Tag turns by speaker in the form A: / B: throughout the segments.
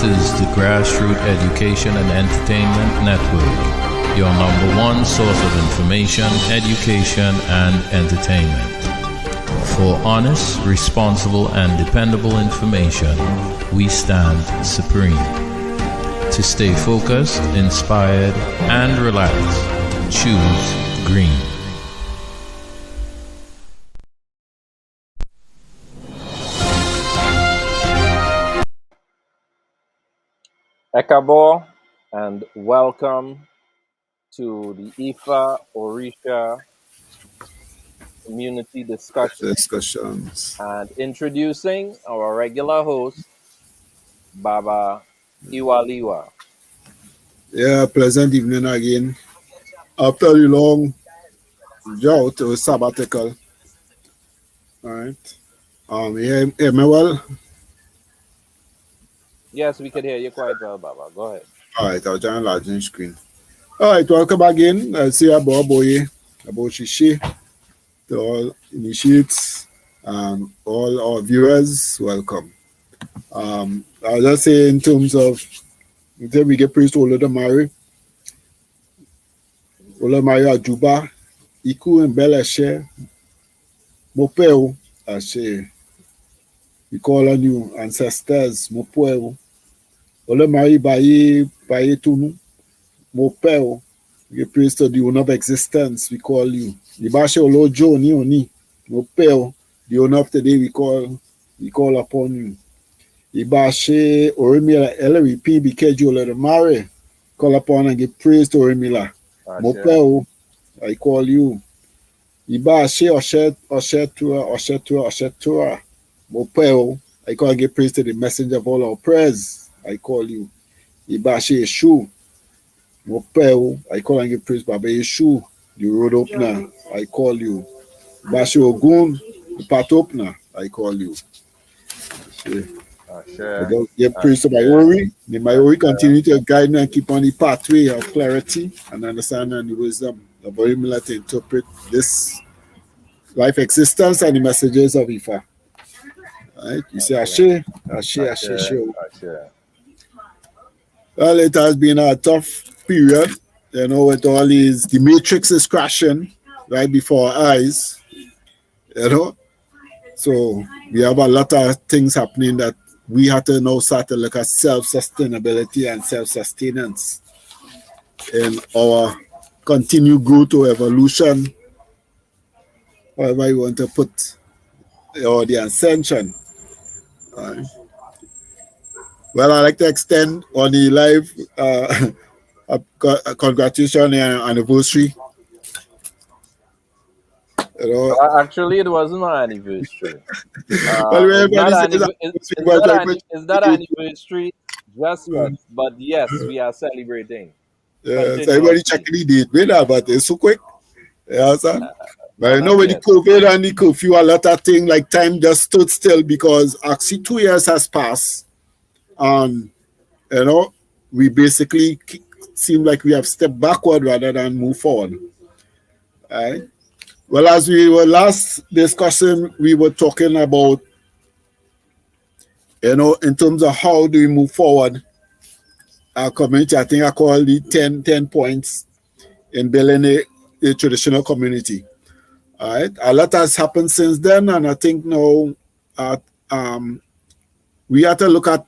A: is the Grassroots Education and Entertainment Network, your number one source of information, education, and entertainment. For honest, responsible, and dependable information, we stand supreme. To stay focused, inspired, and relaxed, choose green.
B: Ekabo, and welcome to the Ifa Orisa Community Discussions. And introducing our regular host, Baba Iwaliwa.
C: Yeah, pleasant evening again. After a long drought or sabbatical. All right. You hear me well?
B: Yes, we could hear you quite well, Baba. Go ahead.
C: All right, I'll try and enlarge the screen. All right, welcome again. I'll say about Shishi, to all initiates and all our viewers, welcome. I'll just say in terms of, until we get praised to Olodamari Ajuba, Iku and Bella Share, Mopeo, Ashe. We call on you, ancestors, Mopeo. Olomari Baye Tunu, Mopeo. We give praise to the owner of existence, we call you. Ibashe Olojo ni oni, Mopeo. The owner of today, we call upon you. Ibashe Orimila LRP Bikeju Olodamari, call upon and give praise to Orimila. Mopeo, I call you. Ibashe Oshetua, Mopeo, I call and give praise to the messenger of all our prayers. I call you. Ibashe Yeshu, Mopeo, I call and give praise Baba Yeshu, the road opener, I call you. Ibashe Ogun, the path opener, I call you. I give praise to my Ori. May my Ori continue to guide me and keep on the pathway of clarity and understanding and the wisdom of Orimila to interpret this life existence and the messages of Ifa. Right? You say Ashe. Well, it has been a tough period, with all these, the matrix is crashing right before our eyes, So we have a lot of things happening that we have to now start to look at self-sustainability and self-sustenance in our continued growth or evolution, however you want to put, or the ascension. Well, I'd like to extend on the live congratulations on the anniversary.
B: Actually, it wasn't my anniversary. It's not anniversary just yet, but yes, we are celebrating.
C: Yeah, so everybody checking the date, but it's so quick. Yeah, sir. But with the COVID and the curfew, a lot of things like time just stood still because actually 2 years has passed. And, we basically seem like we have stepped backward rather than move forward. Right? Well, as we were last discussing, we were talking about, in terms of how do we move forward our community. I think I call it 10 points in building a traditional community. All right? A lot has happened since then, and I think now we have to look at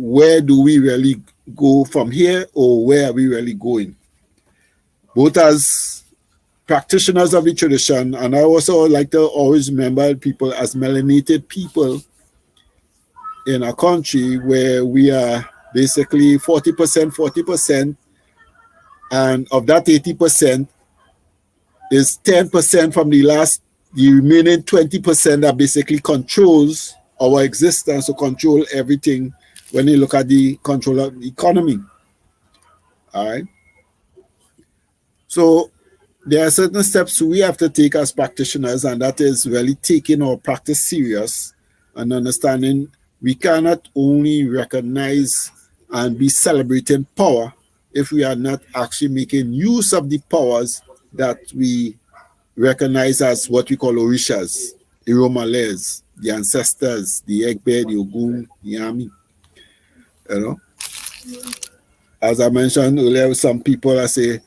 C: where do we really go from here, or where are we really going? Both as practitioners of the tradition, and I also like to always remember people as melanated people in a country where we are basically 40%, and of that 80% is 10% from the remaining 20% that basically controls our existence, or control everything when you look at the control of the economy. All right. So there are certain steps we have to take as practitioners, and that is really taking our practice serious and understanding we cannot only recognize and be celebrating power if we are not actually making use of the powers that we recognize as what we call Orishas, the Romales, the ancestors, the Egbe, the Ogun, the Ami. You know, as I mentioned earlier, some people I say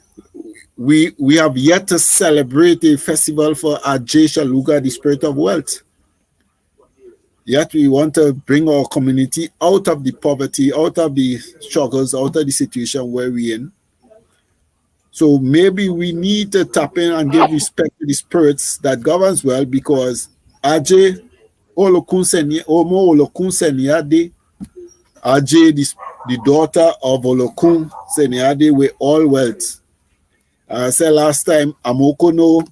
C: we have yet to celebrate a festival for Ajay Shaluga, the spirit of wealth. Yet we want to bring our community out of the poverty, out of the struggles, out of the situation where we're in. So maybe we need to tap in and give respect to the spirits that governs well, because Ajay Olokun Seniade, Ajay, the daughter of Olokun Seniade, with all wealth. I said last time, Amoko know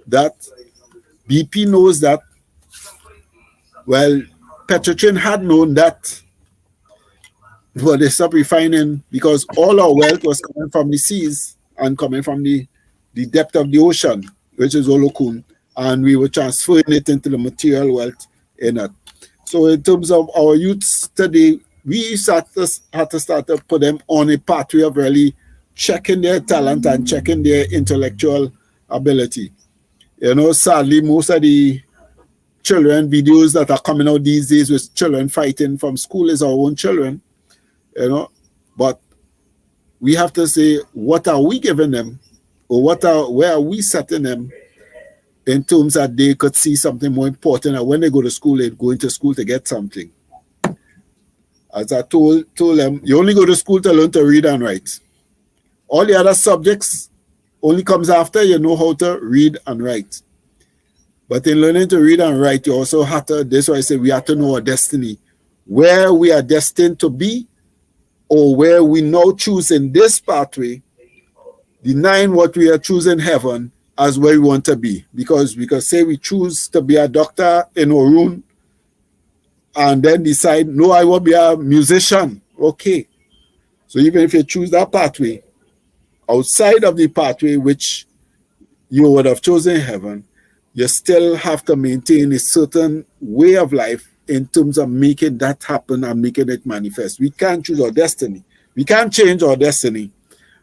C: that, BP knows that. Well, Petrochin had known that, but they stopped refining because all our wealth was coming from the seas and coming from the depth of the ocean, which is Olokun, and we were transferring it into the material wealth in it. So in terms of our youths today, we had to start to put them on a pathway of really checking their talent and checking their intellectual ability. You know, sadly, most of the children videos that are coming out these days with children fighting from school is our own children, you know, but we have to say, what are we giving them, or where are we setting them in terms that they could see something more important, and when they go to school, they're going to school to get something. As I told them, you only go to school to learn to read and write. All the other subjects only comes after you know how to read and write. But in learning to read and write, you also have to, this is why I say we have to know our destiny, where we are destined to be, or where we now choose in this pathway, denying what we are choosing heaven as where we want to be. Because we could say we choose to be a doctor in Orun and then decide, no, I will be a musician. Okay. So even if you choose that pathway, outside of the pathway which you would have chosen heaven, you still have to maintain a certain way of life in terms of making that happen and making it manifest. We can't choose our destiny. We can't change our destiny.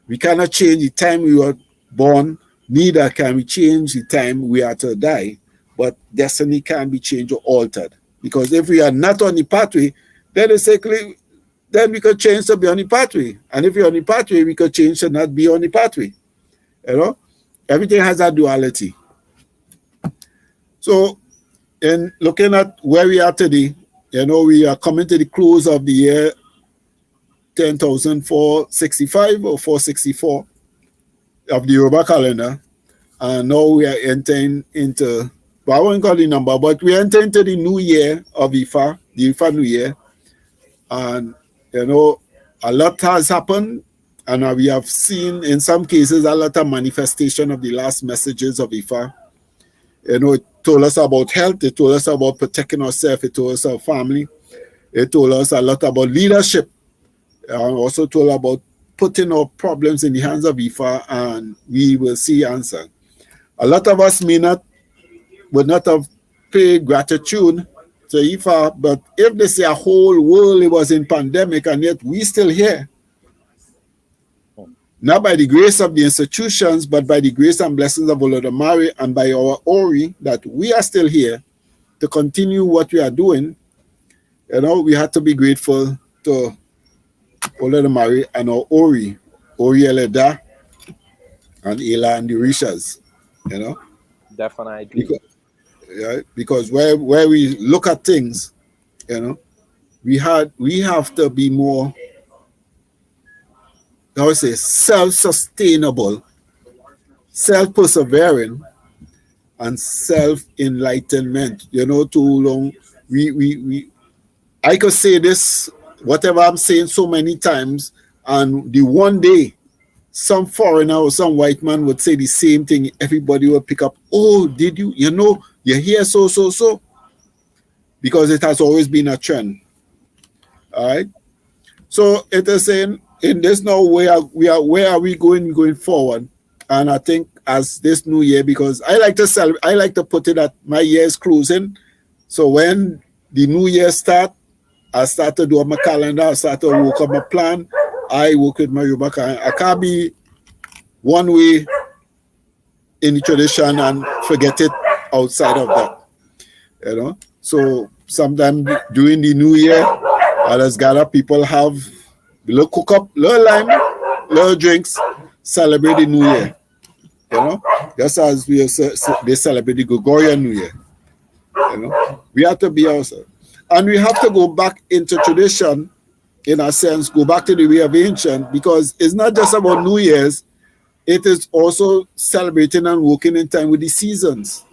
C: We cannot change the time we were born, neither can we change the time we are to die. But destiny can be changed or altered. Because if we are not on the pathway, then basically, then we could change to be on the pathway. And if you're on the pathway, we could change to not be on the pathway. You know? Everything has that duality. So, in looking at where we are today, you know, we are coming to the close of the year 10,465 or 464 of the Yoruba calendar. And now we are entering into, well, I won't call the number, but we enter into the new year of Ifa, the Ifa New Year. And, you know, a lot has happened. And we have seen, in some cases, a lot of manifestation of the last messages of Ifa. You know, it told us about health, it told us about protecting ourselves, it told us our family, it told us a lot about leadership, also told about putting our problems in the hands of Ifa and we will see answer. A lot of us would not have paid gratitude to Ifa, but if they say a whole world it was in pandemic and yet we still here, not by the grace of the institutions, but by the grace and blessings of Olodumare and by our Ori, that we are still here to continue what we are doing. You know, we had to be grateful to Olodumare and our Ori Eleda, and Ela and the Rishas, you know.
B: Definitely.
C: Because where we look at things, you know, we have to be more, I would say, self-sustainable, self-persevering, and self-enlightenment. You know, too long, I could say this, whatever I'm saying so many times, and the one day, some foreigner or some white man would say the same thing, everybody would pick up, oh, did you, you know, you're here so. Because it has always been a trend. All right? So it is saying, in this now, where are we going forward? And I think as this new year, because I like to put it that my year is closing. So when the new year start, I start to do my calendar, I start to work on my plan, I work with my Yoruba calendar. I can't be one way in the tradition and forget it outside of that. You know? So sometimes during the new year, Others gather, people have little cook up, little lime, little drinks, celebrate the New Year. You know, just as they celebrate the Gregorian New Year. You know, we have to be ourselves. And we have to go back into tradition, in a sense, go back to the way of ancient, because it's not just about New Year's, it is also celebrating and working in time with the seasons.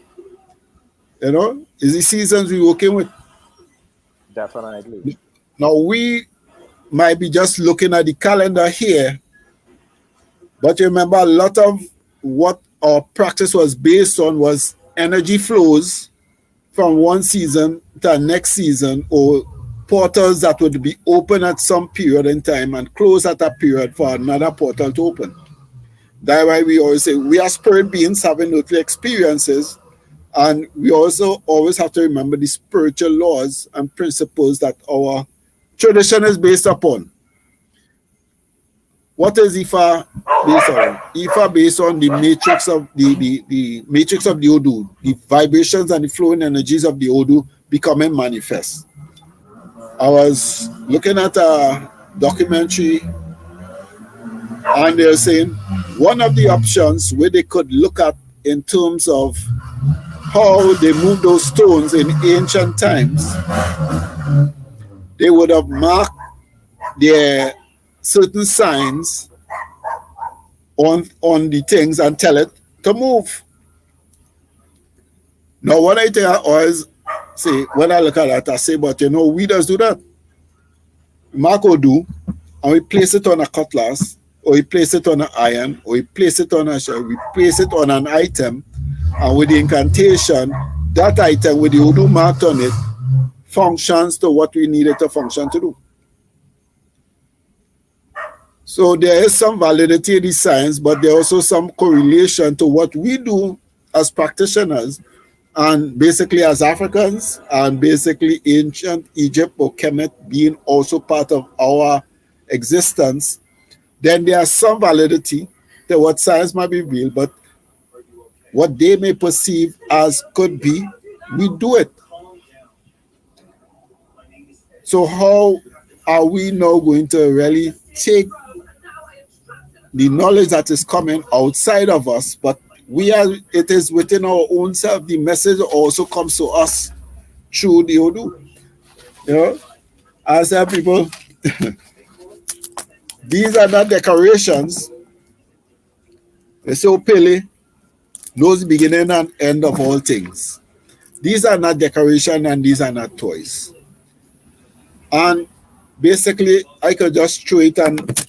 C: You know, it's the seasons we're working with.
B: Definitely.
C: Now, we might be just looking at the calendar here, but remember, a lot of what our practice was based on was energy flows from one season to the next season, or portals that would be open at some period in time and close at a period for another portal to open. That's why we always say we are spirit beings having earthly experiences, and we also always have to remember the spiritual laws and principles that our tradition is based upon. What is Ifa based on? Ifa based on the matrix of the matrix of the Odu, the vibrations and the flowing energies of the Odu becoming manifest. I was looking at a documentary, and they're saying one of the options where they could look at in terms of how they moved those stones in ancient times, they would have marked their certain signs on the things and tell it to move. Now, what I tell I always say, when I look at that, I say, but you know, we just do that. Marco do, and we place it on a cutlass, or we place it on an iron, or we place it on a shell, we place it on an item, and with the incantation, that item with the Odu marked on it functions to what we need it to function to do. So there is some validity in the science, but there also some correlation to what we do as practitioners, and basically as Africans, and basically ancient Egypt or Kemet being also part of our existence. Then there's some validity to what science might be real, but what they may perceive as could be, we do it. So how are we now going to really take the knowledge that is coming outside of us, but it is within our own self? The message also comes to us through the Odu. You know, I tell people, these are not decorations. They say, Pele knows the beginning and end of all things. These are not decoration and these are not toys. And basically, I could just throw it, and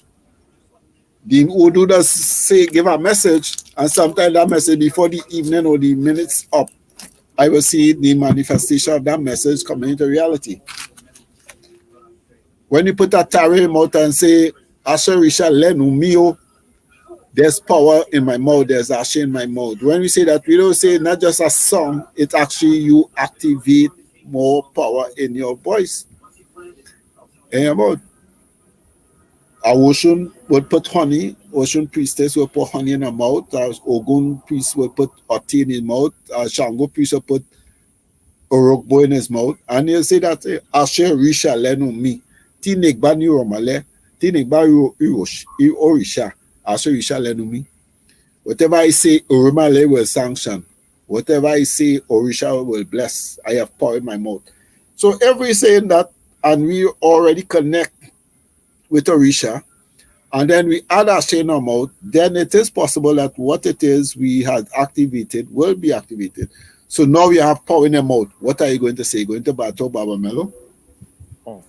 C: the Odu does say, give a message, and sometimes that message before the evening or the minutes up, I will see the manifestation of that message coming into reality. When you put a tarot in your mouth and say, Ashe Risha Lenu Mio, there's power in my mouth, there's Ashe in my mouth. When we say that, we don't say not just a song, it actually you activate more power in your voice. In your mouth. A Oshun would put honey, Oshun priestess will put honey in her mouth, a Ogun priest will put tea in his mouth, a Shango priest will put Orokbo in his mouth, and he'll say that Ashe Risha Lenu Mi, Tinegba ni Romale, Tinegba Orisha, Ashe Risha Lenu Mi. Whatever I say, Oromale will sanction. Whatever I say, Orisha will bless. I have power in my mouth. So every saying that, and we already connect with Orisha, and then we add Ashe in our mouth, then it is possible that what it is we had activated will be activated. So now we have power in the mouth. What are you going to say? Going to battle Baba Mello? Oh.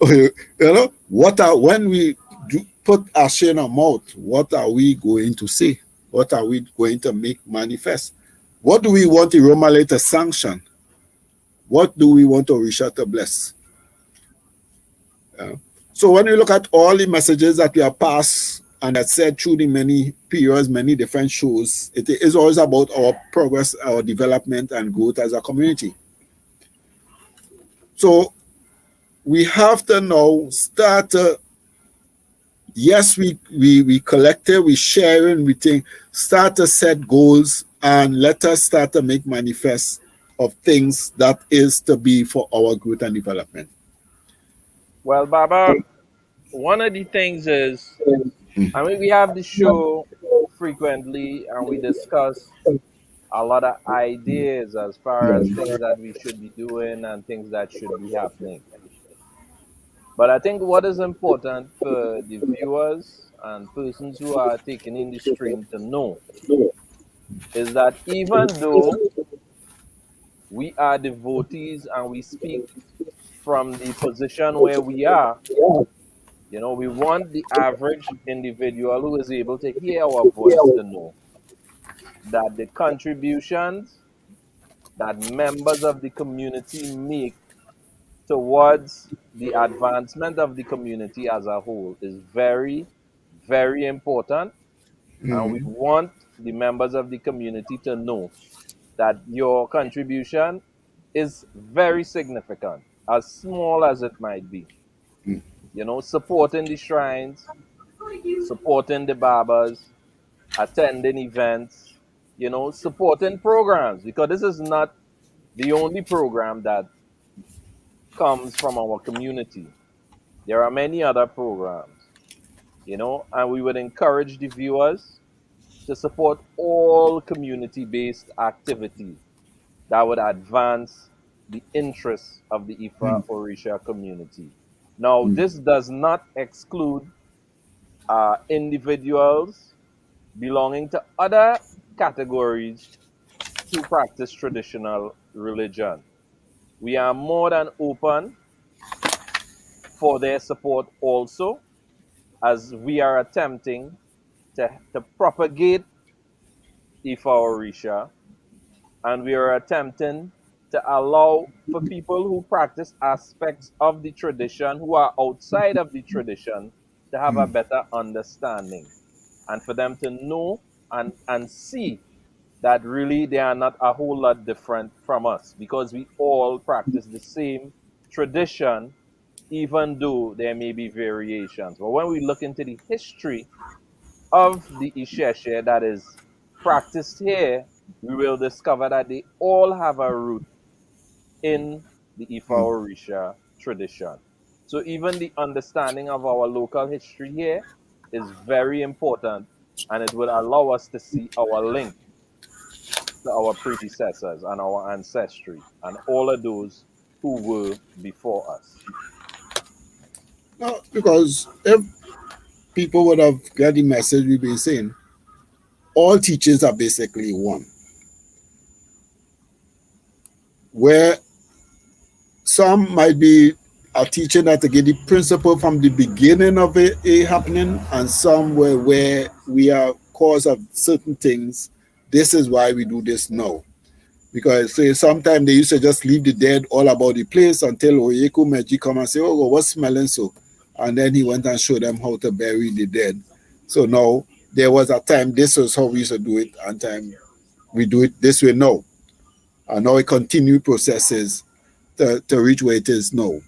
C: You know, when we put Ashe in our mouth, what are we going to say? What are we going to make manifest? What do we want the Romale to sanction? What do we want Orisha to bless? So when you look at all the messages that we have passed and that said through the many periods, many different shows, it is always about our progress, our development and growth as a community. So we have to now start yes, we collective, we sharing, we think, start to set goals and let us start to make manifest of things that is to be for our growth and development.
B: Well, Baba, one of the things is, I mean, we have the show frequently and we discuss a lot of ideas as far as things that we should be doing and things that should be happening. But I think what is important for the viewers and persons who are taking in the stream to know is that even though we are devotees and we speak from the position where we are, we want the average individual who is able to hear our voice to know that the contributions that members of the community make towards the advancement of the community as a whole is very, very important. And we want the members of the community to know that your contribution is very significant, as small as it might be. Supporting the shrines, supporting the barbers, attending events, supporting programs, because this is not the only program that comes from our community. There are many other programs, and we would encourage the viewers to support all community-based activities that would advance the interests of the Ifa Orisa community. Now, this does not exclude individuals belonging to other categories who practice traditional religion. We are more than open for their support also, as we are attempting to propagate Ifa Orisha, and we are attempting to allow for people who practice aspects of the tradition who are outside of the tradition to have a better understanding and for them to know and see that really they are not a whole lot different from us, because we all practice the same tradition, even though there may be variations. But when we look into the history of the Isheshe that is practiced here, we will discover that they all have a root in the Ifa Orisha tradition. So even the understanding of our local history here is very important, and it will allow us to see our link to our predecessors and our ancestry and all of those who were before us.
C: No, because if people would have got the message we've been saying, all teachers are basically one. Where some might be a teacher that to get the principle from the beginning of it happening, and some where we are cause of certain things. This is why we do this now. Because say sometimes they used to just leave the dead all about the place until Oyeku Meji come and say, oh, what's smelling so? And then he went and showed them how to bury the dead. So now there was a time this was how we used to do it, and time we do it this way now. And now it continue processes to reach where it is now.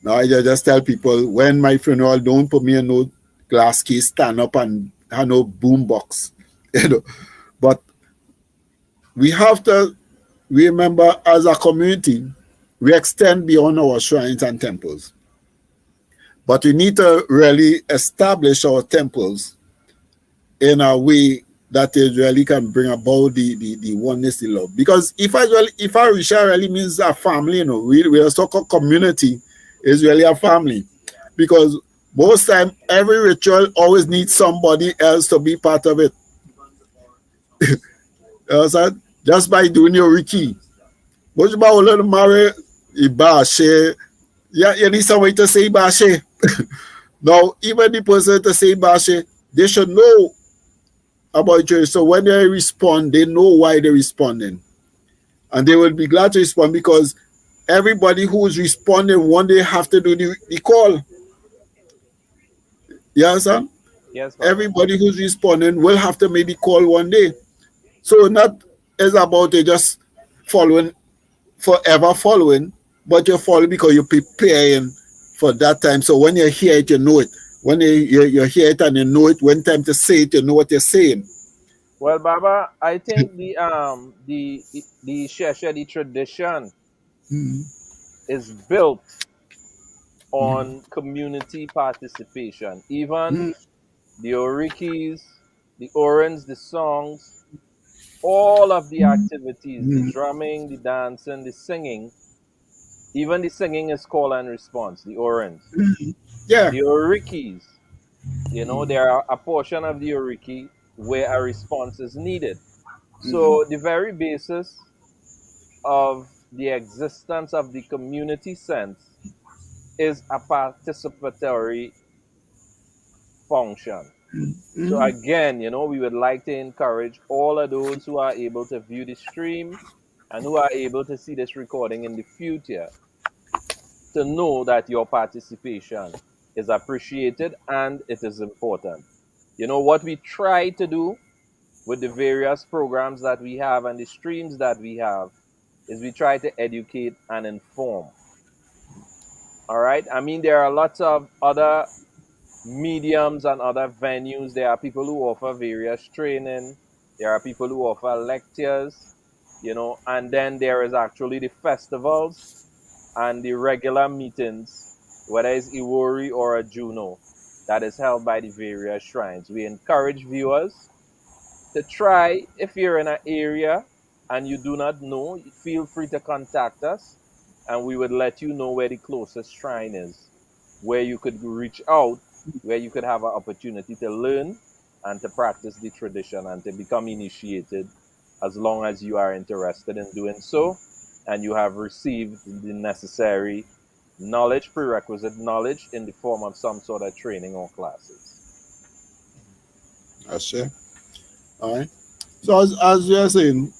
C: Now I just tell people, when my funeral, don't put me in no glass case, stand up and have no boom box. But we have to remember, as a community, we extend beyond our shrines and temples. But we need to really establish our temples in a way that it really can bring about the oneness, the love. Because if Orisha really means a family, we are so-called community is really a family. Because most time, every ritual always needs somebody else to be part of it. Just by doing your Riki. But you about marry Ibashe, yeah, you need somebody to say Ibashe. Now, even the person to say Ibashe, they should know about you. So when they respond, they know why they're responding. And they will be glad to respond, because everybody who is responding one day have to do the call. You understand?
B: Yes, Baba.
C: Everybody who's responding will have to make the call one day. So not is about it just following, forever following, but you're following because you're preparing for that time. So when you hear it, you know it. When you hear it and you know it, when time to say it, you know what you're saying.
B: Well, Baba, I think the Sheshe, the tradition, is built on community participation. Even the Orikis, the Orans, the songs, all of the activities, the drumming, the dancing, the singing, even the singing is call and response, the Orans.
C: Yeah.
B: The Orikis, there are a portion of the Oriki where a response is needed. So the very basis of the existence of the community sense is a participatory function. So again, we would like to encourage all of those who are able to view the stream and who are able to see this recording in the future to know that your participation is appreciated and it is important. What we try to do with the various programs that we have and the streams that we have is we try to educate and inform. All right. I mean, there are lots of other mediums and other venues. There are people who offer various training. There are people who offer lectures, and then there is actually the festivals and the regular meetings, whether it's Iwori or a Juno, that is held by the various shrines. We encourage viewers to try, if you're in an area and you do not know, feel free to contact us and we would let you know where the closest shrine is, where you could reach out, where you could have an opportunity to learn and to practice the tradition and to become initiated, as long as you are interested in doing so and you have received the necessary knowledge, prerequisite knowledge in the form of some sort of training or classes.
C: That's it. All right. So as you are saying,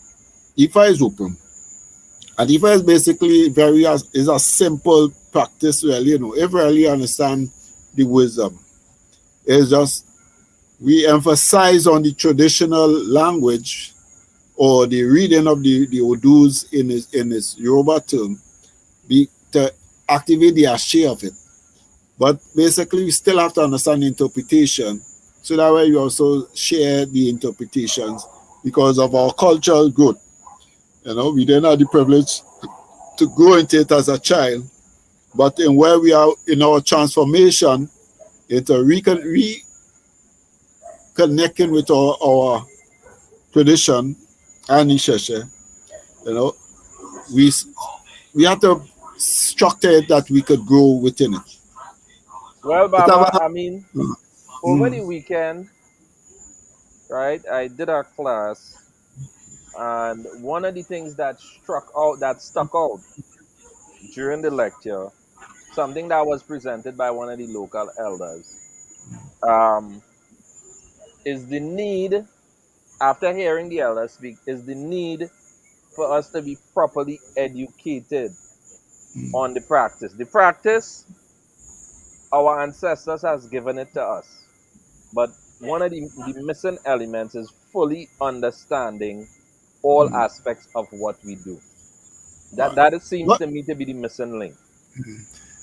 C: Ifa is open. And Ifa is basically is a simple practice, really, if you really understand the wisdom. It's just we emphasize on the traditional language or the reading of the Odus in his Yoruba term to activate the ashe of it. But basically, we still have to understand the interpretation. So that way we also share the interpretations because of our cultural growth. We didn't have the privilege to grow into it as a child, but in where we are in our transformation, it's a reconnecting with our tradition and Isheshe. We have to structure it that we could grow within it.
B: Well, Baba, I mean, over the weekend, right, I did a class, and one of the things that stuck out during the lecture, something that was presented by one of the local elders, is the need, after hearing the elder speak, is the need for us to be properly educated on the practice. The practice, our ancestors has given it to us. But one of the missing elements is fully understanding all aspects of what we do. That seems to me to be the missing link.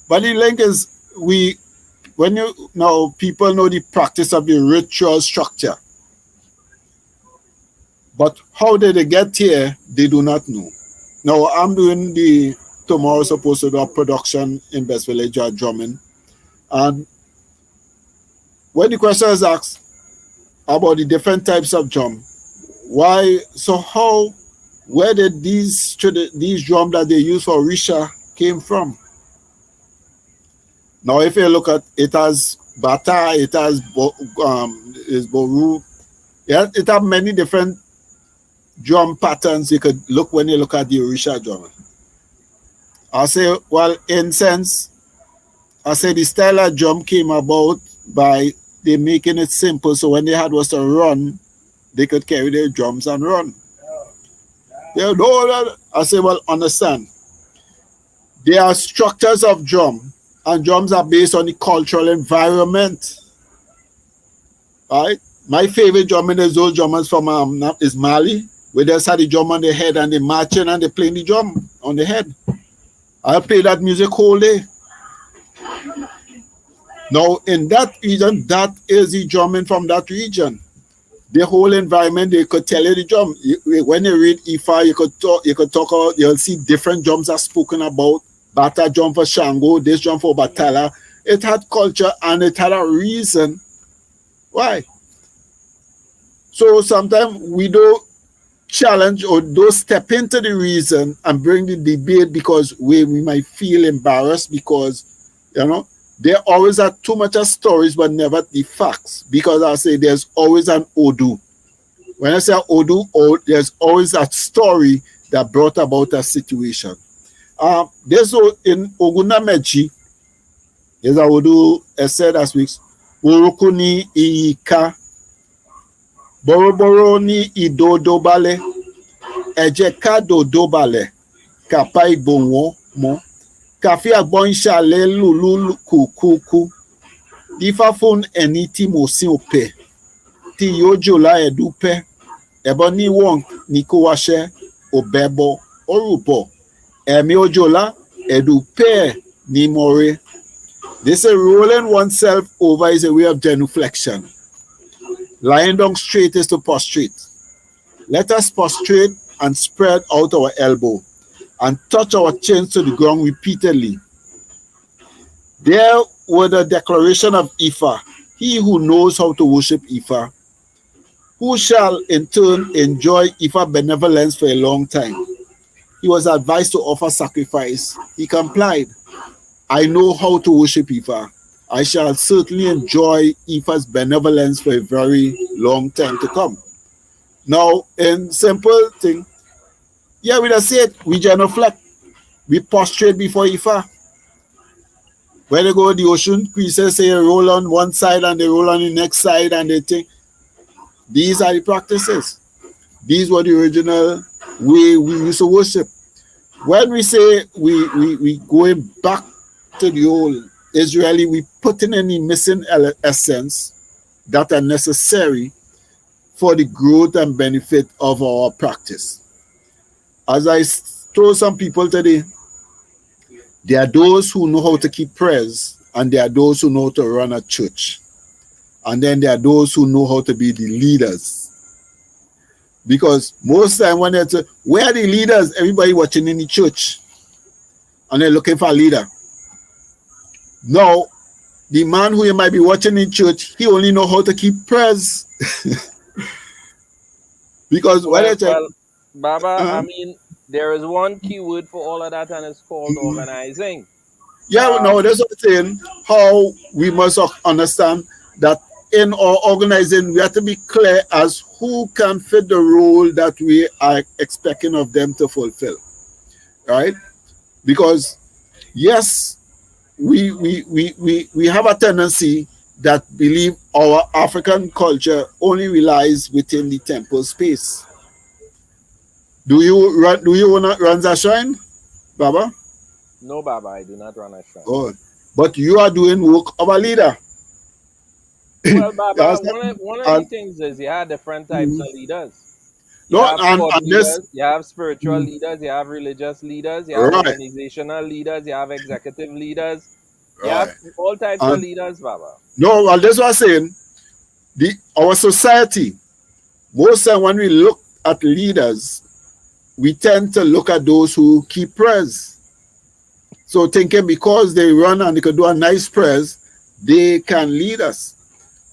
C: But the link is people know the practice of the ritual structure. But how did they get here, they do not know. Now, I'm doing tomorrow supposed to do a production in Best Village at drumming. And when the question is asked about the different types of drum, where did these drums that they use for Risha came from? Now, if you look at it, has Bata, it has Boru, it has many different drum patterns you could look when you look at the Orisha drum. I say, well, in sense, I say the style of drum came about by they making it simple, so when they had was to run, they could carry their drums and run. I say, well, understand. There are structures of drum, and drums are based on the cultural environment. Right? My favorite drumming is those drummers from is Mali, where they had the drum on the head and they marching and they playing the drum on the head. I play that music whole day. Now, in that region, that is the drumming from that region. The whole environment, they could tell you the drum. When you read Ifa, you could talk, you'll see different drums are spoken about Bata jump for Shango, this jump for Batala. It had culture and it had a reason why. So sometimes we don't challenge or don't step into the reason and bring the debate because we might feel embarrassed because, there always are too much of stories but never the facts. Because I say there's always an Odu. When I say Odu, there's always a story that brought about a situation. There's in Ogunameji, there's a Odu said last week, Urukuni Ika, Boroboro ni Idodobale, Ejeka Dodobale, Kapai Bonwo Mo, Kafi Agbonshale Lulu Kukuku, Ifa Fun Eniti Mosi Ope, Ti Yojola Edupe, Ebony Wong Nikowashe, Obebo, Orubo, Emi Ojola, Edupe Nimore. They say rolling oneself over is a way of genuflection. Lying down straight is to prostrate. Let us prostrate and spread out our elbow and touch our chins to the ground repeatedly. There were the declaration of Ifa, he who knows how to worship Ifa, who shall in turn enjoy Ifa benevolence for a long time. He was advised to offer sacrifice. He complied. I know how to worship Ifa. I shall certainly enjoy Ifa's benevolence for a very long time to come. Now, in simple thing, yeah, we just say it, we genuflect, we prostrate before Ifa. When they go to the ocean, priests say roll on one side and they roll on the next side and they think. These are the practices. These were the original way we used to worship. When we say we going back to the old Israeli, we put in any missing essence that are necessary for the growth and benefit of our practice. As I told some people today, there are those who know how to keep prayers, and there are those who know how to run a church. And then there are those who know how to be the leaders. Because most time when they say, where are the leaders? Everybody watching in the church. And they're looking for a leader. Now, the man who you might be watching in church, he only know how to keep prayers. Because when I say,
B: Baba, I mean, there is one key word for all of that, and it's called organizing.
C: Yeah, no, that's what I'm saying. How we must understand that in our organizing, we have to be clear as who can fit the role that we are expecting of them to fulfill. Right? Because, yes, we have a tendency that believe our African culture only relies within the temple space. Do you want to run that shrine, Baba?
B: No, Baba, I do not run a shrine.
C: Oh, but you are doing work of a leader.
B: Well, Baba, one of the things is you have different types of leaders. You have leaders, you have spiritual leaders, you have religious leaders, you have organizational leaders, you have executive leaders. You have all types of leaders, Baba.
C: No, well, that's what I'm saying. Our society, most time when we look at leaders, we tend to look at those who keep prayers. So thinking because they run and they can do a nice prayers, they can lead us.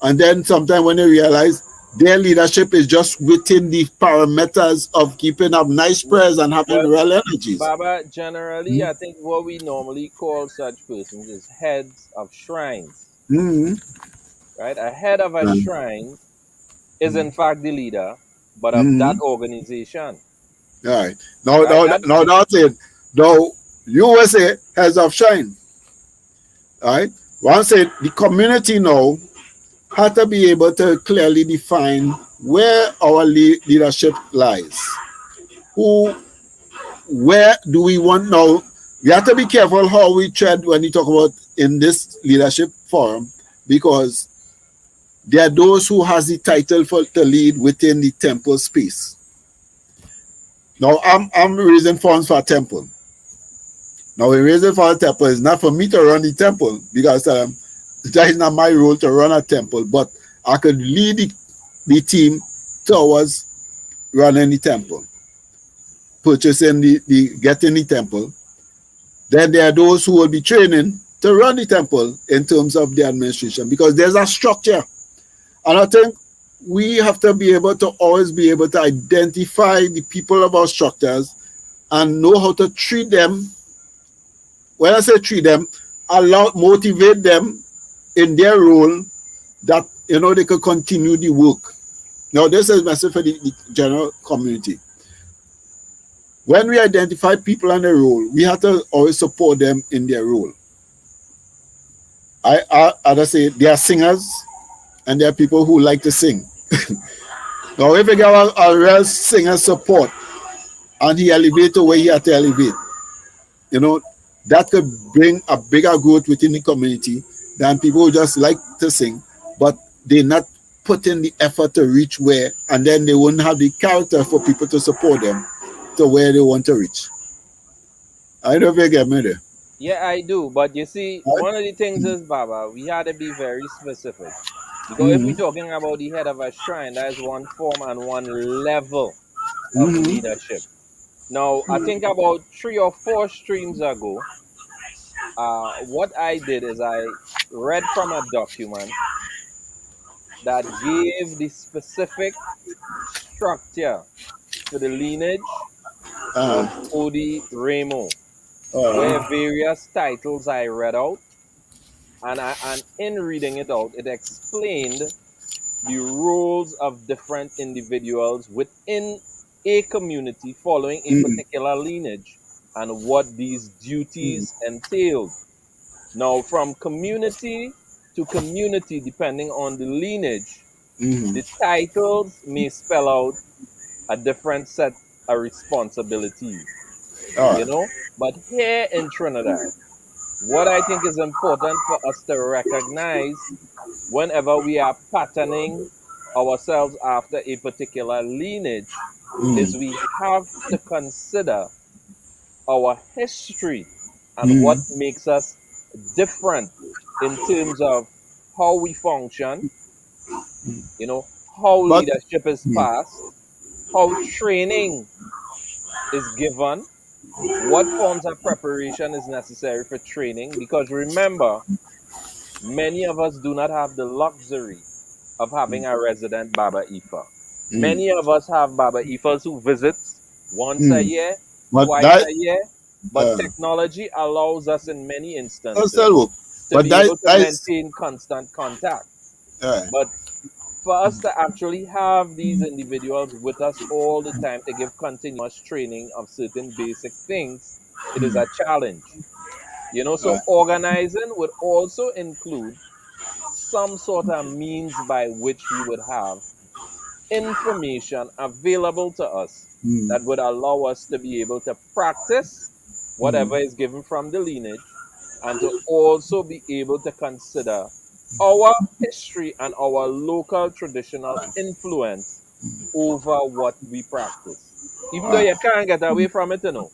C: And then sometimes when they realize their leadership is just within the parameters of keeping up nice prayers and having real energies.
B: Baba, generally, I think what we normally call such persons is heads of shrines. Right? A head of a shrine is in fact the leader, but of that organization.
C: All right. Now that's it. Now, you will say heads of shrine. All right. Once it, the community now had to be able to clearly define where our leadership lies. Where do we want now? We have to be careful how we tread when we talk about in this leadership forum, because there are those who has the title to lead within the temple space. Now, I'm raising funds for a temple. Now, we're raising for a temple. It's not for me to run the temple, because that is not my role to run a temple, but I could lead the team towards running the temple, purchasing getting the temple, Then there are those who will be training to run the temple in terms of the administration, because there's a structure. And I think we have to be able to always be able to identify the people of our structures and know how to treat them. When I say treat them, motivate them in their role, that they could continue the work. Now, this is a message for the general community. When we identify people in their role, we have to always support them in their role. As I say, there are singers and there are people who like to sing. Now, if we get a real singer support and he elevates the way he has to elevate, that could bring a bigger growth within the community than people who just like to sing, but they're not put in the effort to reach where, and then they wouldn't have the character for people to support them to where they want to reach. I don't know if you get me there.
B: Yeah, I do. But you see, one of the things is, Baba, we had to be very specific. Because if we're talking about the head of a shrine, that is one form and one level of leadership. Now, I think about 3 or 4 streams ago, what I did is I read from a document that gave the specific structure to the lineage of Odi Remo, where various titles I read out, and in reading it out, it explained the roles of different individuals within a community following a particular lineage and what these duties entailed. Now, from community to community, depending on the lineage, the titles may spell out a different set of responsibilities. But here in Trinidad, what I think is important for us to recognize whenever we are patterning ourselves after a particular lineage is we have to consider our history and what makes us different in terms of how we function, how leadership is passed, how training is given, what forms of preparation is necessary for training. Because remember, many of us do not have the luxury of having a resident Baba Ifa. Many of us have Baba Ifas who visits once a year, twice a year, but technology allows us in many instances to be able to maintain constant contact. But for us to actually have these individuals with us all the time to give continuous training of certain basic things, it is a challenge. So organizing would also include some sort of means by which we would have information available to us that would allow us to be able to practice whatever is given from the lineage, and to also be able to consider our history and our local traditional influence over what we practice. Even though you can't get away from it, because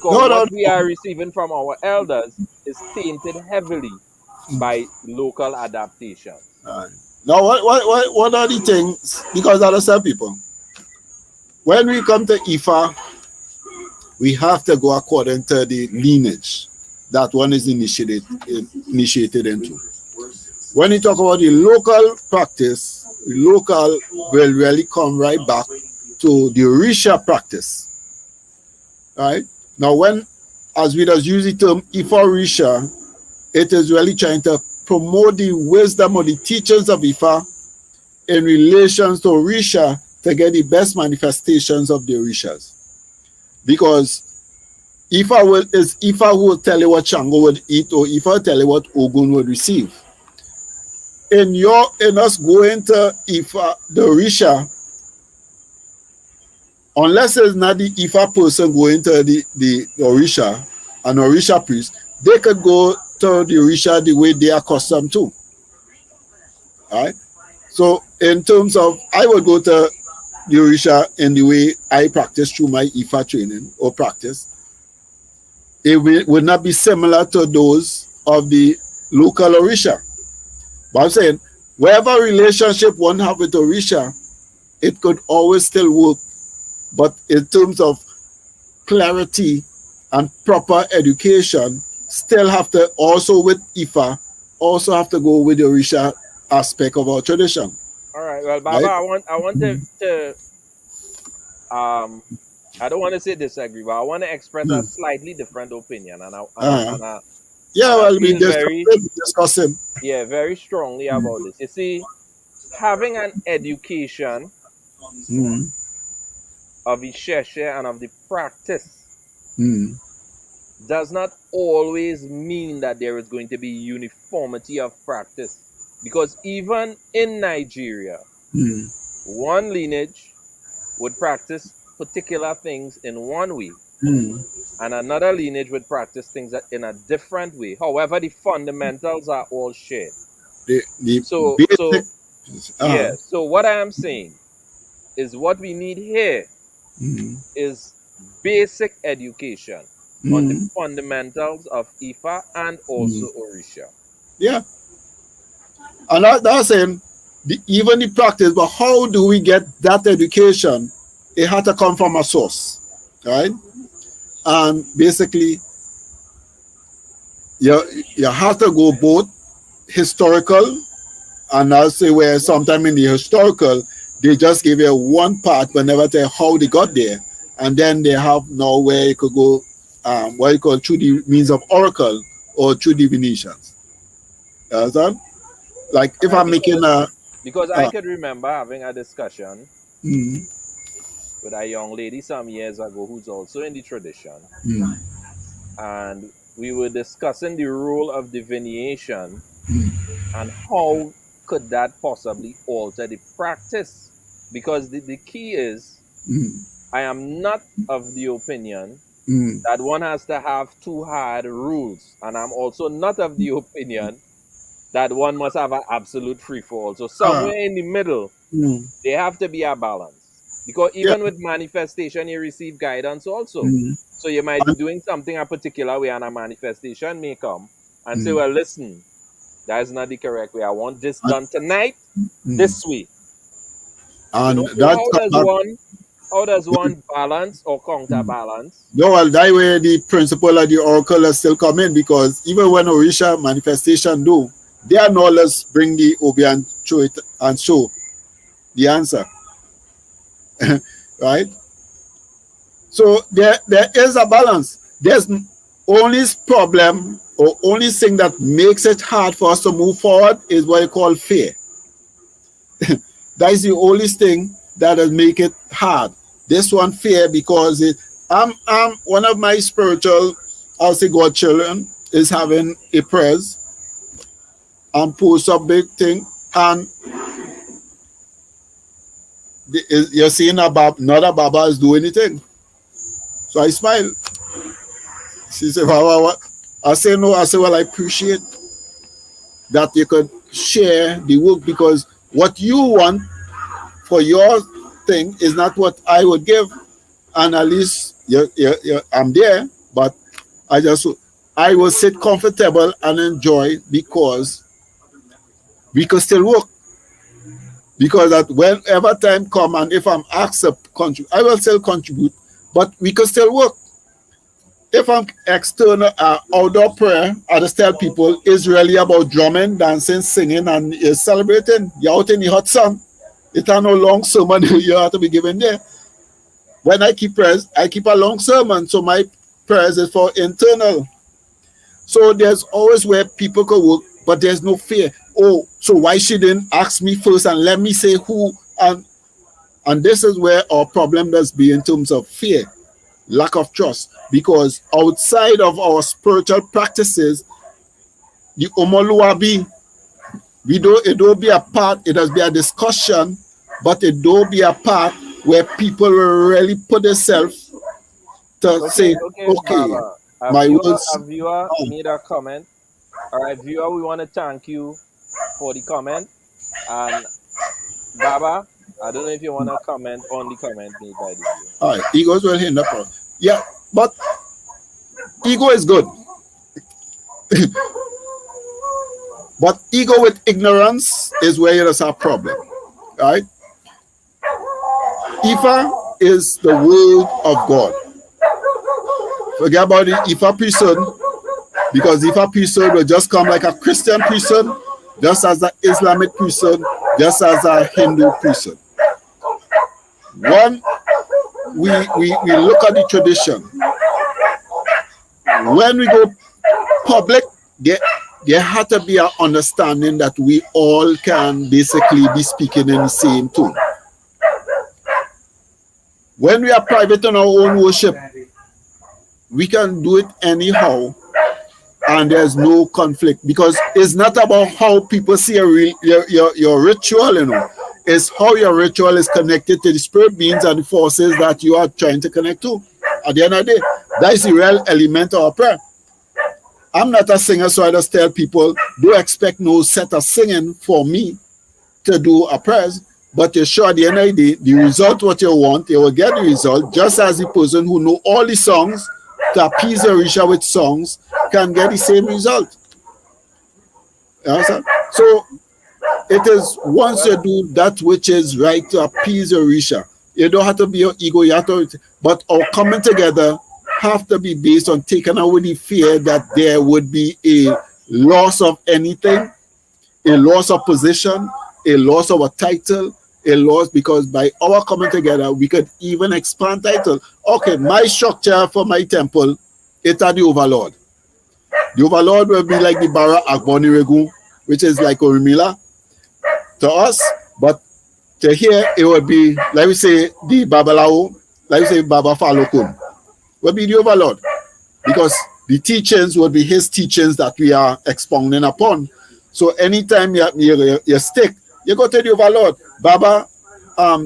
B: what we are receiving from our elders is tainted heavily by local adaptations.
C: Now, what are the things? Because I said, people, when we come to Ifa, we have to go according to the lineage that one is initiated into. When you talk about the local practice, the local will really come right back to the Orisha practice. Right? Now, as we just use the term Ifa Orisa, it is really trying to promote the wisdom of the teachings of Ifa in relation to Orisha to get the best manifestations of the Orishas. Because Ifa who will tell you what Shango would eat, or Ifa will tell you what Ogun would receive. In us going to Ifa, the Orisha, unless it's not the Ifa person going to the Orisha, an Orisha priest, they could go to the Orisha the way they are accustomed to. All right? So in terms of, I would go to the Orisha in the way I practice through my Ifa training or practice. It would not be similar to those of the local Orisha. But I'm saying, whatever relationship one have with Orisha, it could always still work. But in terms of clarity and proper education still have to also with Ifa, also have to go with the Orisha aspect of our tradition.
B: All right. Well, Baba,
C: Right?
B: I want to I don't want to say disagree, but I want to express a slightly different opinion,
C: Yeah,
B: and I
C: well, we
B: feel
C: discussing.
B: very strongly about this. You see, having an education
C: Mm.
B: of Isheshe and of the practice
C: Mm.
B: does not always mean that there is going to be uniformity of practice. Because even in Nigeria,
C: Mm.
B: one lineage would practice particular things in one way,
C: Mm.
B: and another lineage would practice things in a different way. However, the fundamentals are all shared.
C: The
B: So,
C: basic.
B: yeah. So what I am saying is what we need here
C: Mm.
B: is basic education on the
C: Mm.
B: fundamentals of Ifa and also
C: Mm.
B: Orisha.
C: Yeah, and that's saying even the practice, but how do we get that education? It had to come from a source, right? And basically, you have to go both historical and I'll say where sometime in the historical they just give you one part but never tell how they got there, and then they have now where you could go what you call through the means of oracle or through divinations. You understand? Like if
B: Right,
C: I'm making a
B: because I could remember having a discussion
C: mm,
B: with a young lady some years ago who's also in the tradition,
C: mm,
B: and we were discussing the role of divination
C: mm,
B: and how could that possibly alter the practice. Because the key is,
C: mm,
B: I am not of the opinion
C: mm,
B: that one has to have too hard rules, and I'm also not of the opinion that one must have an absolute free fall. So
C: ah,
B: somewhere in the middle,
C: mm,
B: there have to be a balance. Because
C: yeah,
B: even with manifestation, you receive guidance also.
C: mm,
B: So you might be
C: and,
B: doing something a particular way, and a manifestation may come and say,
C: mm,
B: well, listen, that is not the correct way. I want this
C: and,
B: done tonight
C: mm,
B: this way. You
C: and
B: know, so
C: that
B: how does one balance or counterbalance?
C: no, well, that way the principle of the oracle is still come in because even when Orisha manifestation do, they are no less bring the Obi and show it and show the answer, right? So there is a balance. There's only problem or only thing that makes it hard for us to move forward is what you call fear. That is the only thing that will make it hard. This one fear because I'm one of my spiritual, I'll say godchildren is having a prayers and post a big thing and you're seeing not a Baba is doing anything. So I smile. She said, Baba, what? I say no, I say, well, I appreciate that you could share the work because what you want for your thing is not what I would give. And at least I'm there, but I will sit comfortable and enjoy because we can still work. Because that whenever time come and if I'm asked to contribute, I will still contribute, but we can still work. If I'm external outdoor prayer, I just tell people it's really about drumming, dancing, singing, and celebrating. You're out in the hot sun. It's no long sermon you have to be given there. When I keep prayers, I keep a long sermon, so my prayers is for internal. So there's always where people can work, but there's no fear. Oh, so why she didn't ask me first and let me say who? And this is where our problem does be in terms of fear, lack of trust. Because outside of our spiritual practices, the Omoluabi, it don't be a part, it does be a discussion, but it don't be a part where people will really put themselves to say,
B: Okay,
C: okay,
B: Baba.
C: my words.
B: A viewer made a comment. All right, viewer, we want to thank you for the comment. And Baba, I don't know if you want to comment on the comment made by the viewer.
C: All right, egos will hinder. Yeah, but ego is good. But ego with ignorance is where there's a problem, right? Ifa is the word of God. Forget about the Ifa priesthood, because Ifa priesthood will just come like a Christian priesthood, just as the Islamic priesthood, just as a Hindu priesthood. When we look at the tradition, when we go public, there had to be an understanding that we all can basically be speaking in the same tone. When we are private in our own worship, we can do it anyhow, and there's no conflict, because it's not about how people see your ritual, you know. It's how your ritual is connected to the spirit beings and the forces that you are trying to connect to. At the end of the day, that is the real element of our prayer. I'm not a singer, so I just tell people, don't expect no set of singing for me to do a prayers, but you're sure at the end of the day, the result what you want, you will get the result, just as the person who know all the songs, to appease Orisha with songs, can get the same result. You understand? So, it is once you do that which is right to appease Orisha, you don't have to be your ego, you have to, but our coming together have to be based on taking away the fear that there would be a loss of anything, a loss of position, a loss of a title, a loss, because by our coming together, we could even expand title. Okay, my structure for my temple, it's the overlord. The overlord will be like the Bara Agboniregu, which is like Orimila to us, but to here, it would be, like we say, the Babalao, like we say, Baba Falokun, will be the overlord, because the teachings would be his teachings that we are expounding upon. So anytime you stick, you go to the overlord, Baba,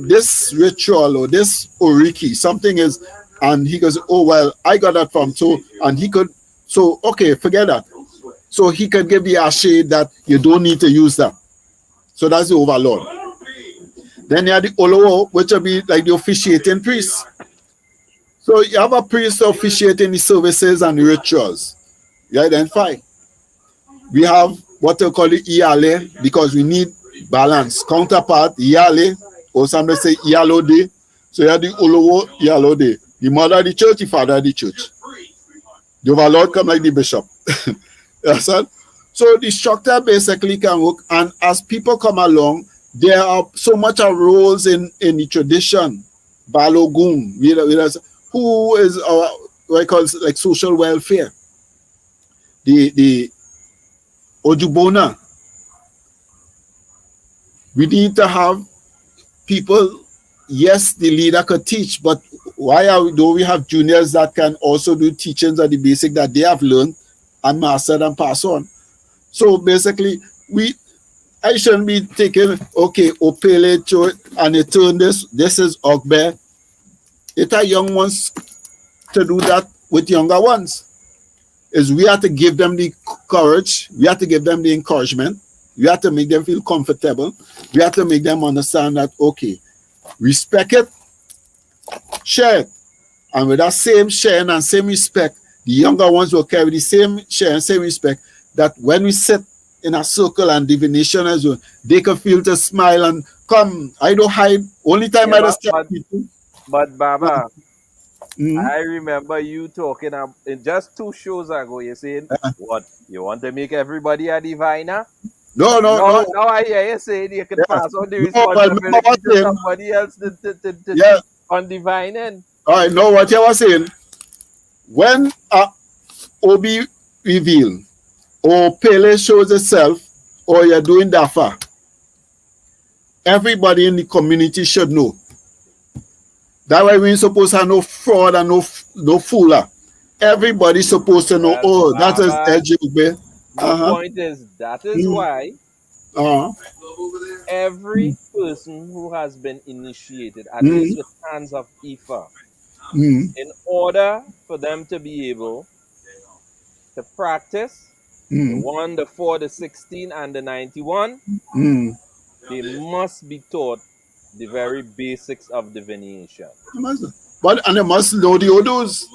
C: this ritual or this oriki, something is, and he goes, oh, well, I got that from, so, and he could, so, okay, forget that. So he could give the ashe that you don't need to use that. So that's the overlord. Then you have the Olowo, which will be like the officiating priest. So you have a priest officiating the services and the rituals. You identify. We have what they call the Iyale, because we need balance. Counterpart, Iyale, or somebody say Iyalode. So you have the Olowo, Iyalode. The mother of the church, the father of the church. The overlord come like the bishop. Yes, sir? So the structure basically can work, and as people come along, there are so much of roles in the tradition. Balogun, who is our what I call like social welfare. The Ojubona. We need to have people. Yes, the leader could teach, but do we have juniors that can also do teachings of the basic that they have learned and mastered and pass on? So basically, I shouldn't be taking, okay, Opele, and you turn this is Ogbe. It are young ones to do that with younger ones. Is we have to give them the courage, we have to give them the encouragement, we have to make them feel comfortable, we have to make them understand that, okay, respect it, share it. And with that same sharing and same respect, the younger ones will carry the same share and same respect, that when we sit in a circle and divination as well, they can feel to smile and come. I don't hide. Only time I just tell people.
B: But Baba, I remember you talking in just 2 shows ago. You're saying, what? You want to make everybody a diviner?
C: No.
B: Now I hear you saying you can pass on the responsibility to somebody else to on divining.
C: I know what you were saying. When Obi reveal, or Pele shows itself, or you're doing Dafa, everybody in the community should know. That's why we're supposed to have no fraud and no fooler. Everybody's supposed to know, that is Ejigbe.
B: The point is, that is why every person who has been initiated, at least with hands of Ifa, in order for them to be able to practice the 1, the 4, the 16, and the 91, they must be taught the very basics of divination.
C: And they must know the Odus.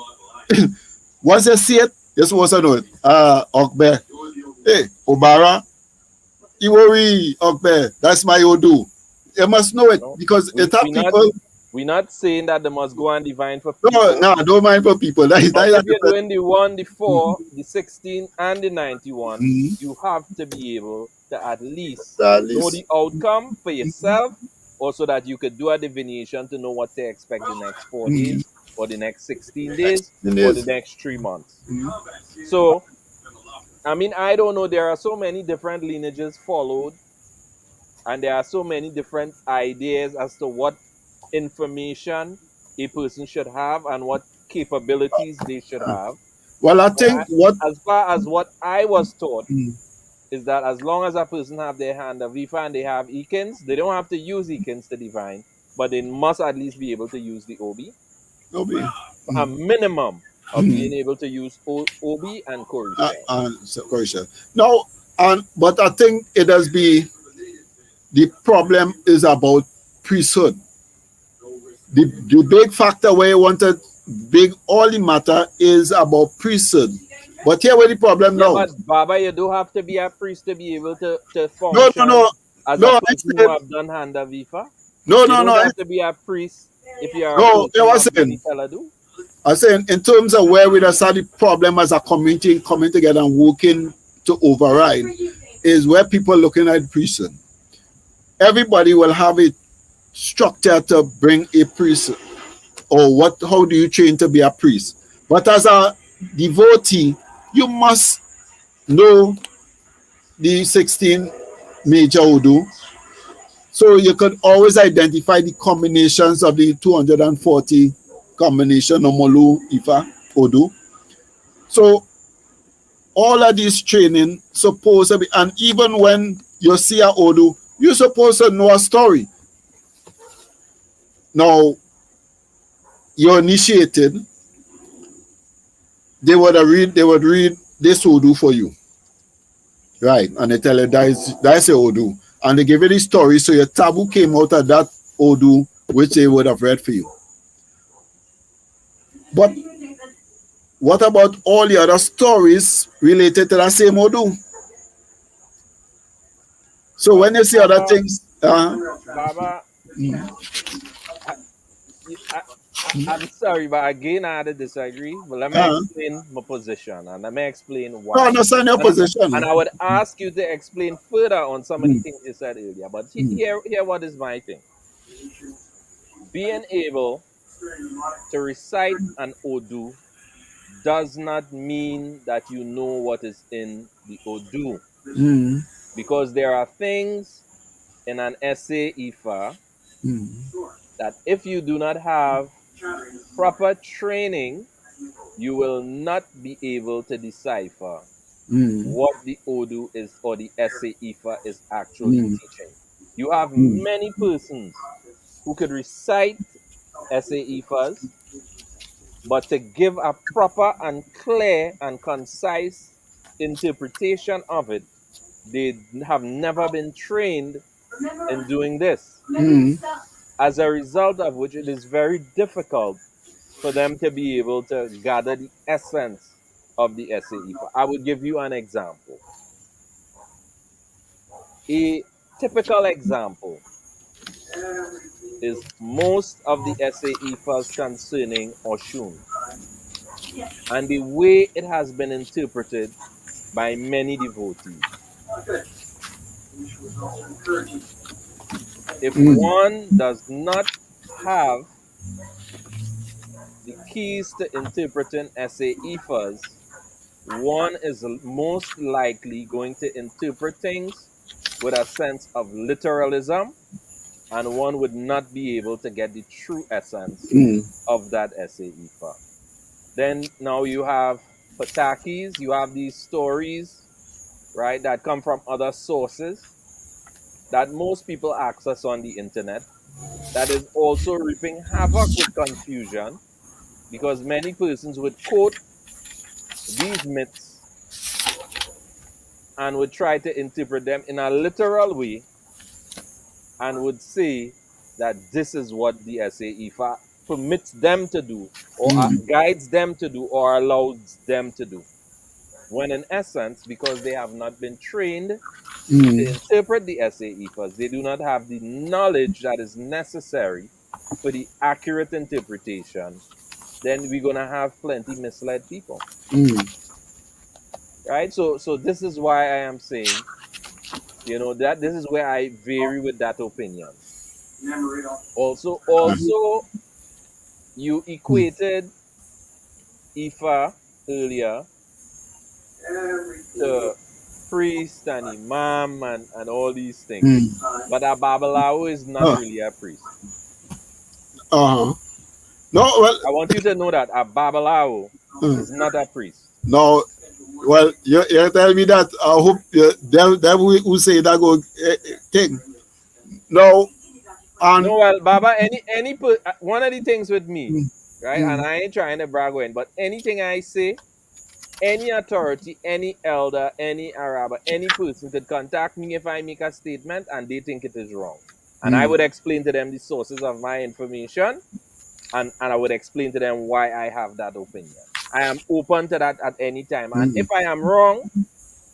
C: Once they see it, you're supposed to know it. Okbe, hey, Obara, Iwori, Okbe, that's my Odu. You must know it, because it have people.
B: We're not saying that they must go and divine for
C: No,
B: people.
C: no, don't mind for people. That is
B: But if you're
C: different.
B: doing the 1, the 4, the 16, and the 91,
C: Mhm.
B: you have to be able to at least
C: At
B: know
C: least.
B: the outcome for yourself, or so that you could do a divination to know what to expect the next 4
C: Mhm.
B: days, or the next 16 days,
C: It
B: or the
C: is.
B: next 3 months. So, I mean, I don't know. There are so many different lineages followed, and there are so many different ideas as to what information a person should have and what capabilities they should have.
C: Well, I
B: But
C: think what.
B: as far as what I was taught
C: Mm.
B: is that as long as a person have their hand of Ifa and they have Ekins, they don't have to use Ekins to divine, but they must at least be able to use the Obi.
C: No be.
B: A minimum of
C: Mm.
B: being able to use Obi and Kori shell.
C: So, correction. No, but I think it has be the problem is about priesthood. The big factor where you wanted big all the matter is about priesthood. But here where the problem
B: Yeah,
C: now.
B: but Baba, you do have to be a priest to be able to
C: No, no,
B: function
C: no.
B: as a
C: No, I
B: person who
C: said
B: have done hand of Ifa.
C: no,
B: You
C: no, no.
B: don't have to be a priest if you are a
C: No, I
B: person who
C: was
B: have done
C: saying.
B: the Peladu.
C: I saying in terms of where we just had the problem as a community coming together and working to override is where people looking at priesthood. Everybody will have a structure to bring a priest or what how do you train to be a priest. But as a devotee, you must know the 16 major Odu. So you could always identify the combinations of the 240 combination Omolu, Ifa, Odu. So all of this training supposed to be, and even when you see a Odu, you're supposed to know a story. Now, you're initiated, they would read this Odu for you. Right. And they tell you that's a Odu. And they give you the story. So your taboo came out of that Odu, which they would have read for you. But what about all the other stories related to that same Odu? So
B: But
C: when you see other
B: Baba,
C: things,
B: Baba, I, I'm sorry, but again, I had to disagree. But let me explain my position and let me explain
C: no,
B: why.
C: understand your
B: And,
C: position.
B: and I would ask you to explain further on some of the things you said earlier. But here what is my thing. Being able to recite an Odu does not mean that you know what is in the Odu.
C: Mm.
B: Because there are things in an essay Ifa
C: Mm.
B: that if you do not have proper training, you will not be able to decipher
C: Mm.
B: what the Odu is or the essay Ifa is actually
C: Mm.
B: teaching. You have
C: Mm.
B: many persons who could recite essay Ifas, but to give a proper and clear and concise interpretation of it, they have never been trained in doing this.
C: Mm.
B: As a result of which, it is very difficult for them to be able to gather the essence of the essay Ifa. I would give you an example. A typical example is most of the essay Ifas concerning Oshun and the way it has been interpreted by many devotees. If
C: Mm.
B: one does not have the keys to interpreting essay Ifas, one is most likely going to interpret things with a sense of literalism, and one would not be able to get the true essence
C: Mm.
B: of that essay Ifa. Then now you have Patakis, you have these stories, right, that come from other sources that most people access on the internet, that is also reaping havoc with confusion because many persons would quote these myths and would try to interpret them in a literal way and would say that this is what the essay Ifa permits them to do or
C: Mm.
B: guides them to do or allows them to do. When in essence, because they have not been trained to
C: Mm.
B: interpret the essay Ifas, they do not have the knowledge that is necessary for the accurate interpretation, then we're gonna have plenty misled people, right? So this is why I am saying, that this is where I vary with that opinion. Also, you equated Ifa earlier to priest and imam and all these things, but a Babalawo is not really a priest.
C: No, well,
B: I want you to know that a Babalawo is not a priest.
C: no, well, you tell me that. I hope that who say that go thing. No, and
B: No, well, Baba, one of the things with me, right? And I ain't trying to brag in, but anything I say, any authority, any elder, any Arab, any person could contact me if I make a statement and they think it is wrong. And I would explain to them the sources of my information, and I would explain to them why I have that opinion. I am open to that at any time. And if I am wrong,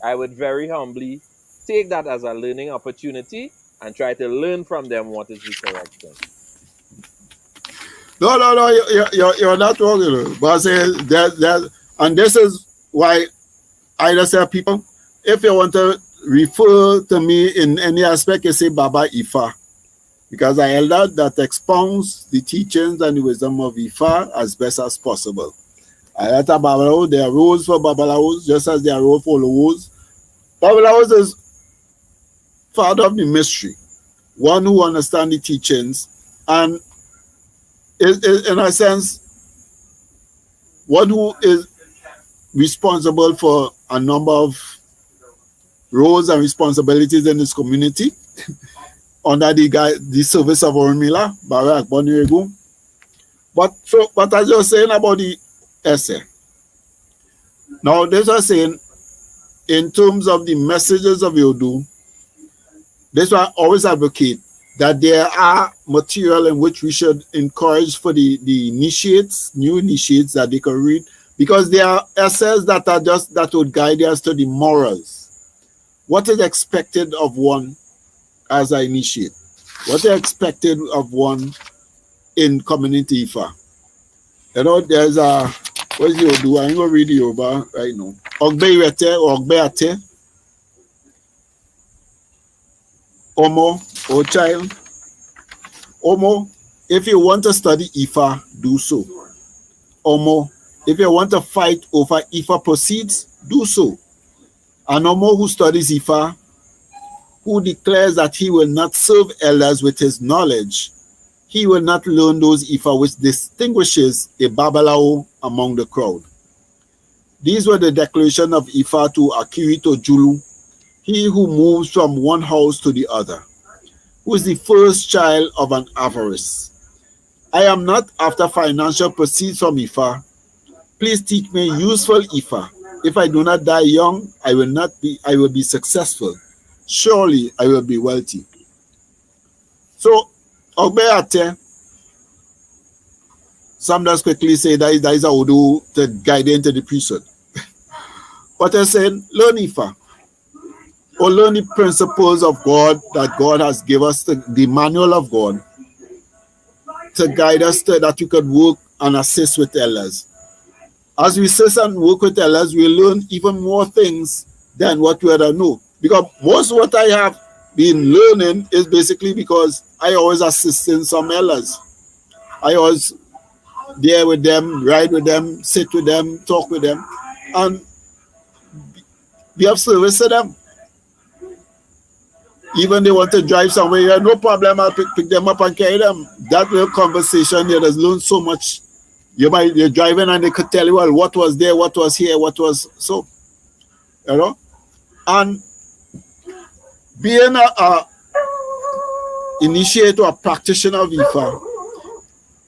B: I would very humbly take that as a learning opportunity and try to learn from them what is the correct thing.
C: No, you're not wrong, But I say that, and this is why I just say, people, if you want to refer to me in any aspect, you say Baba Ifa, because I held out that expounds the teachings and the wisdom of Ifa as best as possible. I had a Babalawo, there are rules for Babalawos, just as there are rules for Lowos. Babalawos is father of the mystery, one who understands the teachings, and is, in a sense, one who is responsible for a number of roles and responsibilities in his community under the service of Orunmila, Barak Boniregu. But I was saying about the essay. Now, this was saying, in terms of the messages of Yodu, this I always advocate that there are material in which we should encourage for the initiates, new initiates, that they can read, because there are essays that would guide us to the morals. What is expected of one as an initiate? What is expected of one in community Ifa? There's what is Yoruba? I'm going to read Yoruba right now. Ogbe Irete or Ogbe Ate. Omo, or child. Omo, if you want to study Ifa, do so. Omo, if you want to fight over Ifa proceeds, do so. An Omo who studies Ifa, who declares that he will not serve elders with his knowledge, he will not learn those Ifa which distinguishes a Babalawo among the crowd. These were the declaration of Ifa to Akirito Julu, he who moves from one house to the other, who is the first child of an avarice. I am not after financial proceeds from Ifa. Please teach me useful Ifa. If I do not die young, I will be successful. Surely I will be wealthy. So, Ogbeate, some just quickly say that is a Odu to guide into the priesthood. But I said, learn Ifa, or learn the principles of God that God has given us, the manual of God, to guide us to that you could work and assist with elders. As we assist and work with elders, we learn even more things than what we already know. Because most of what I have been learning is basically because I always assist in some elders. I always there with them, ride with them, sit with them, talk with them, and be of service to them. Even they want to drive somewhere, no problem, I'll pick them up and carry them. That little conversation there has learned so much. You're driving and they could tell you, well, what was there, what was here, what was so, And being a initiator, a practitioner of Ifa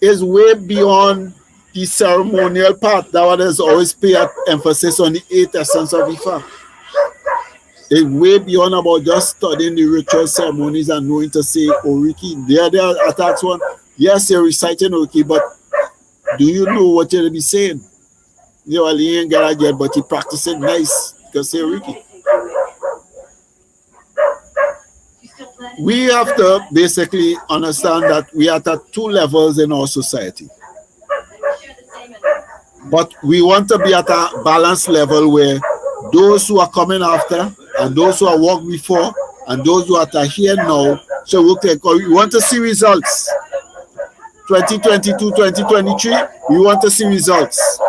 C: is way beyond the ceremonial part. That one is always pay emphasis on the 8 essence of Ifa. It's way beyond about just studying the ritual ceremonies and knowing to say Oriki. There attacks one. Yes, you're reciting Oriki, but do you know what you'll be saying? You ain't got it yet, but you practice it nice. You can say Oriki. we have to basically understand that we are at two levels in our society. But we want to be at a balanced level where those who are coming after and those who are walked before and those who are here now, so we want to see results. 2022, 2023, we want to see results.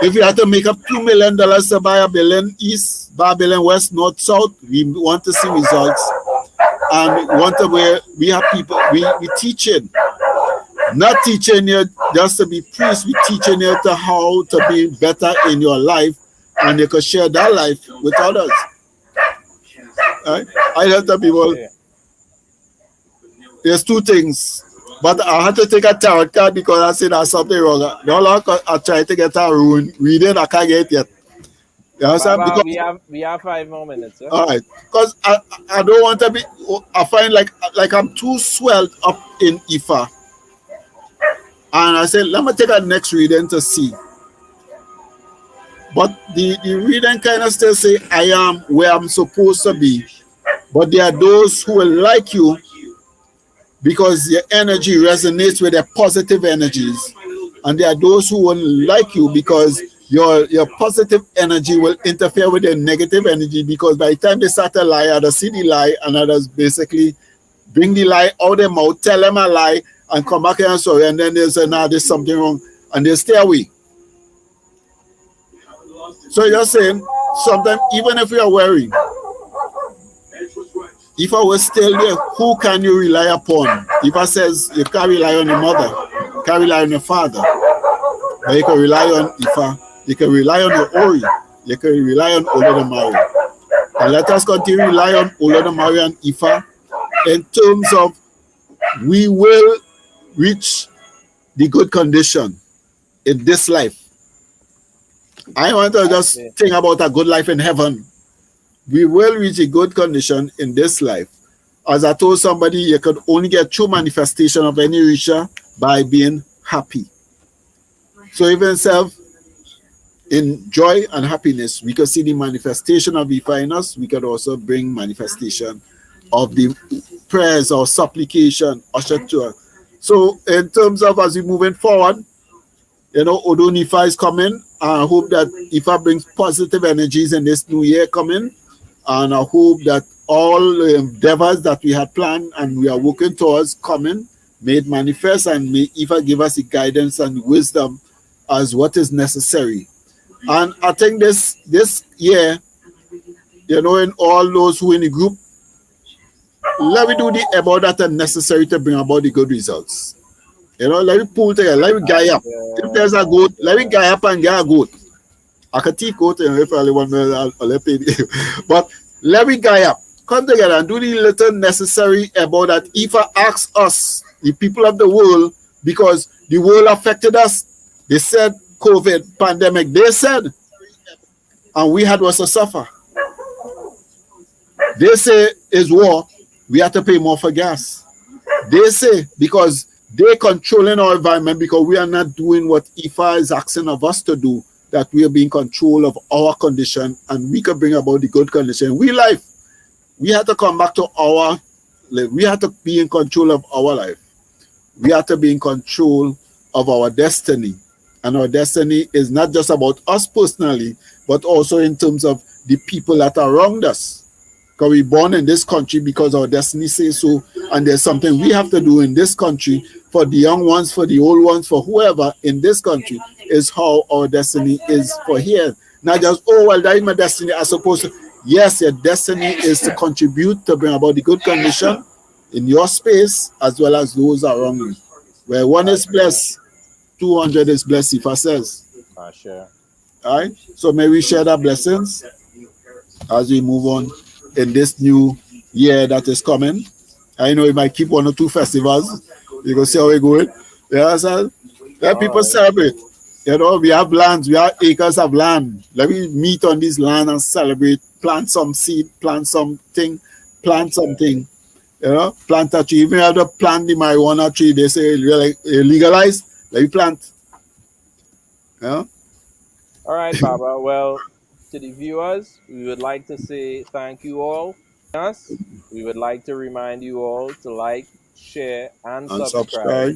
C: If we have to make up $2 million to buy a building east, buy a building west, north, south, we want to see results. And we want to where we have people, we teaching. Not teaching you just to be priests, we teaching you to how to be better in your life and you can share that life with others. Right? I have to people, there's two things. But I had to take a tarot card because I said there's something wrong. No longer I try to get a rune reading, I can't get it yet. You understand?
B: Baba,
C: Because,
B: we have 5 more minutes. Sir.
C: all right. Because I don't want to be, I find like I'm too swelled up in Ifa. And I said, let me take a next reading to see. But the reading kind of still say, I am where I'm supposed to be. But there are those who will like you because your energy resonates with their positive energies. And there are those who won't like you because your positive energy will interfere with their negative energy, because by the time they start to lie, others see the lie and others basically bring the lie out of their mouth, tell them a lie, and come back here and sorry, and then they say, nah, there's something wrong, and they stay away. So you're saying, sometimes even if you are worried, if I was still there, who can you rely upon? If I says you can't rely on your mother, you can't rely on your father, but you can rely on Ifa, you can rely on your Ori, you can rely on Olodumare. And let us continue to rely on Olodumare and Ifa in terms of we will reach the good condition in this life. I want to just think about a good life in heaven. We will reach a good condition in this life. As I told somebody, you could only get true manifestation of any richer by being happy. So even self, in joy and happiness, we could see the manifestation of Ifa in us. We could also bring manifestation of the prayers or supplication ushered to us. So in terms of as we moving forward, you know, although Ifa is coming, I hope that Ifa brings positive energies in this new year coming. And I hope that all the endeavors that we had planned and we are working towards coming, made manifest, and may Ifa give us the guidance and wisdom as what is necessary. And I think this year, you know, in all those who in the group, let me do the about that are necessary to bring about the good results. You know, let me pull together, let me guy up. If there's a goat, let me guy up and get a goat. I can teach goat, and if I want I'll pay. But let me guy up. Come together and do the little necessary about that. Ifa asks us, the people of the world, because the world affected us. They said COVID pandemic, they said, and we had was to suffer. They say is war, we have to pay more for gas. They say because they controlling our environment, because we are not doing what Ifa is asking of us to do, that we are being control of our condition and we can bring about the good condition. We life. We have to come back to our life. We have to be in control of our life. We have to be in control of our destiny. And our destiny is not just about us personally, but also in terms of the people that are around us. Because we're born in this country because our destiny says so, and there's something we have to do in this country for the young ones, for the old ones, for whoever in this country, is how our destiny is for here. Not just, oh, well, that is my destiny, as opposed to, yes, your destiny is to contribute to bring about the good condition in your space as well as those around you. Where one is blessed, 200 is blessed, Ifa says.
B: Sure.
C: All right, so may we share that blessings as we move on in this new year that is coming. I know we might keep 1 or 2 festivals. You can see how we're going. Yeah, so let people celebrate. You know, we have lands, we have acres of land. Let me meet on this land and celebrate. Plant some seed, plant something, plant something. You know, plant a tree. Even if you have to plant the marijuana tree, they say legalize. Let me plant. Yeah.
B: All right, Baba. Well, to the viewers, we would like to say thank you all us, we would like to remind you all to like, share, and
C: And
B: subscribe.
C: subscribe.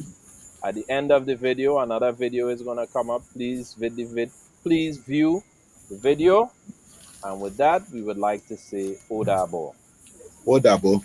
B: At the end of the video, another video is going to come up. Please view the video. And with that, we would like to say Odabo.
C: Odabo.